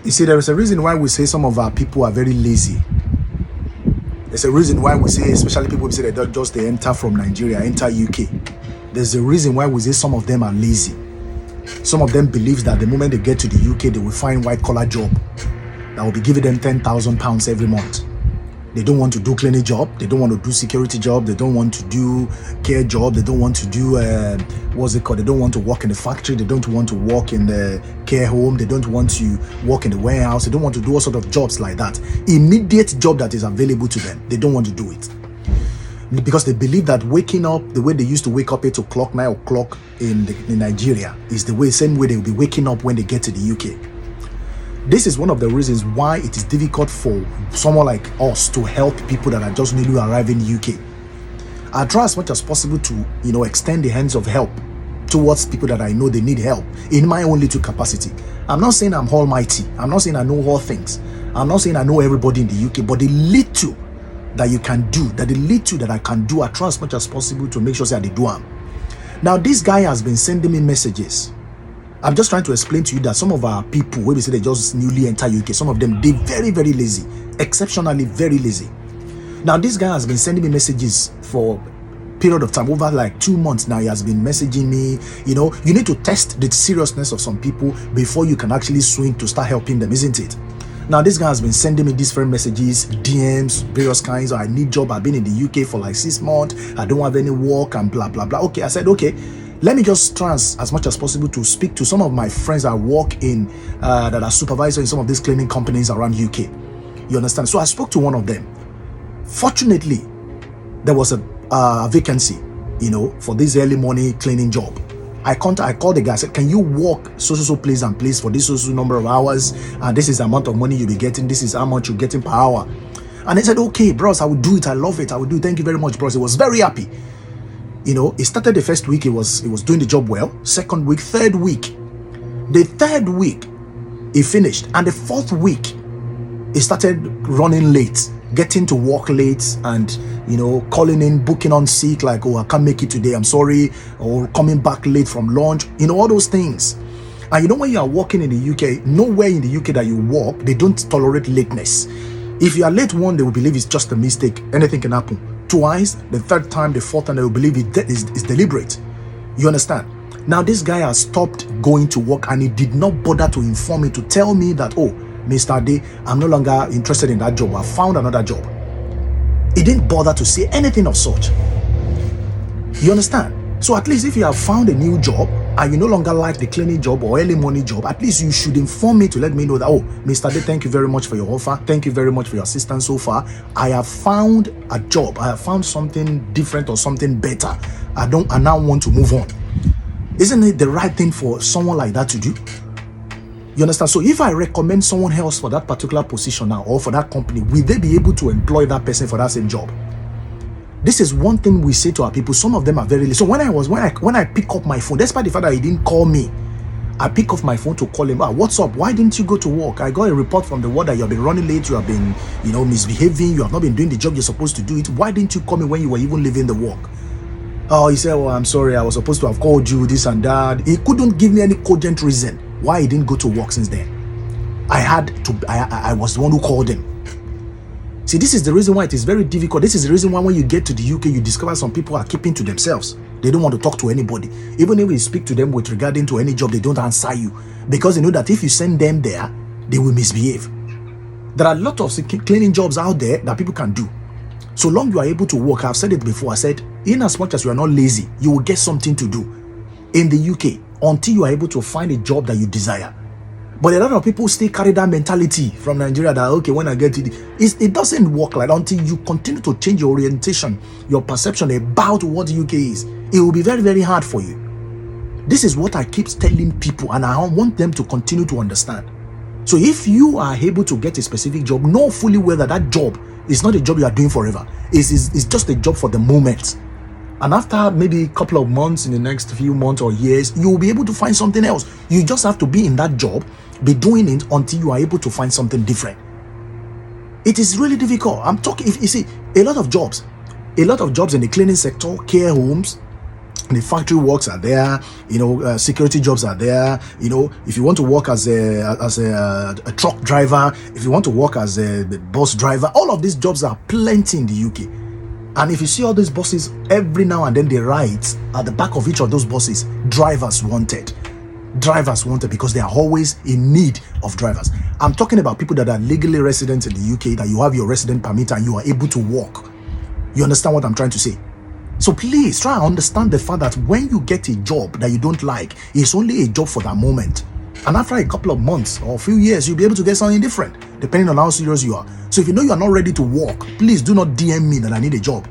You see, there is a reason why we say some of our people are very lazy. There's a reason why we say, especially people who say they enter from Nigeria, enter UK. There's a reason why we say some of them are lazy. Some of them believe that the moment they get to the UK, they will find white-collar job that will be giving them £10,000 every month. They don't want to do cleaning job. They don't want to do security job. They don't want to do care job. They don't want to do, what's it called? They don't want to work in the factory. They don't want to work in the care home. They don't want to work in the warehouse. They don't want to do all sort of jobs like that. Immediate job that is available to them, they don't want to do it. Because they believe that waking up, the way they used to wake up 8 o'clock, 9 o'clock in Nigeria, is the same way they will be waking up when they get to the UK. This is one of the reasons why it is difficult for someone like us to help people that are just newly arriving in the UK. I try as much as possible to, extend the hands of help towards people that I know they need help in my own little capacity. I'm not saying I'm almighty. I'm not saying I know all things. I'm not saying I know everybody in the UK, but the little that you can do, the little that I can do, I try as much as possible to make sure that they do them. Now, this guy has been sending me messages. I'm just trying to explain to you that some of our people, when we say they just newly enter UK, some of them, they very, very lazy, exceptionally very lazy. Now, this guy has been sending me messages for a period of time, over like 2 months now. He has been messaging me. You need to test the seriousness of some people before you can actually swing to start helping them, isn't it? Now, this guy has been sending me different messages, DMs, various kinds. I need job. I've been in the UK for like 6 months. I don't have any work and blah, blah, blah. Okay, I said, okay. Let me just try as much as possible to speak to some of my friends that work in, that are supervisors in some of these cleaning companies around UK. You understand? So I spoke to one of them. Fortunately, there was a vacancy, for this early morning cleaning job. I called the guy. I said, can you work so place and place for this so number of hours? And this is the amount of money you'll be getting. This is how much you're getting per hour. And he said, okay, bros, I will do it. I love it. I will do it. Thank you very much, bros. He was very happy. He started the first week, he was doing the job well. Second week, third week. The third week, he finished. And the fourth week, he started running late, getting to work late and, calling in, booking on sick, like, oh, I can't make it today, I'm sorry, or coming back late from lunch, all those things. And when you are working in the UK, nowhere in the UK that you work, they don't tolerate lateness. If you are late one, they will believe it's just a mistake. Anything can happen. Twice, the third time, the fourth time, they will believe it is deliberate. You understand? Now, this guy has stopped going to work and he did not bother to inform me, to tell me that, oh, Mr. D, I'm no longer interested in that job. I found another job. He didn't bother to say anything of such. You understand? So at least if you have found a new job and you no longer like the cleaning job or early morning job, at least you should inform me to let me know that, oh, Mr. D, thank you very much for your offer. Thank you very much for your assistance so far. I have found a job. I have found something different or something better. I now want to move on. Isn't it the right thing for someone like that to do? You understand? So if I recommend someone else for that particular position now or for that company, will they be able to employ that person for that same job? This is one thing we say to our people. Some of them are very late. So when I pick up my phone, despite the fact that he didn't call me, I pick up my phone to call him. What's up? Why didn't you go to work? I got a report from the ward that you have been running late. You have been, misbehaving. You have not been doing the job you're supposed to do it. Why didn't you call me when you were even leaving the work? Oh, he said, I'm sorry. I was supposed to have called you, this and that. He couldn't give me any cogent reason why he didn't go to work since then. I was the one who called him. See, this is the reason why it is very difficult. This is the reason why when you get to the UK, you discover some people are keeping to themselves. They don't want to talk to anybody. Even if you speak to them with regarding to any job, they don't answer you. Because they know that if you send them there, they will misbehave. There are a lot of cleaning jobs out there that people can do. So long you are able to work, I've said it before, I said, in as much as you are not lazy, you will get something to do in the UK until you are able to find a job that you desire. But a lot of people still carry that mentality from Nigeria that, okay, when I get to it doesn't work like that until you continue to change your orientation, your perception about what the UK is. It will be very, very hard for you. This is what I keep telling people, and I want them to continue to understand. So if you are able to get a specific job, know fully well that that job is not a job you are doing forever. It's just a job for the moment. And after maybe a couple of months, in the next few months or years, you will be able to find something else. You just have to be in that job, be doing it until you are able to find something different. It is really difficult. I'm talking, if you see, a lot of jobs in the cleaning sector, care homes, The factory works are there, security jobs are there. If you want to work as a truck driver, if you want to work as a bus driver, all of these jobs are plenty in the UK. And if you see all these buses, every now and then they write at the back of each of those buses, drivers wanted. Drivers wanted, because they are always in need of drivers. I'm talking about people that are legally resident in the UK, that you have your resident permit and you are able to work. You understand what I'm trying to say? So please try and understand the fact that when you get a job that you don't like, it's only a job for that moment. And after a couple of months or a few years, you'll be able to get something different, depending on how serious you are. So if you know you are not ready to work, please do not DM me that I need a job.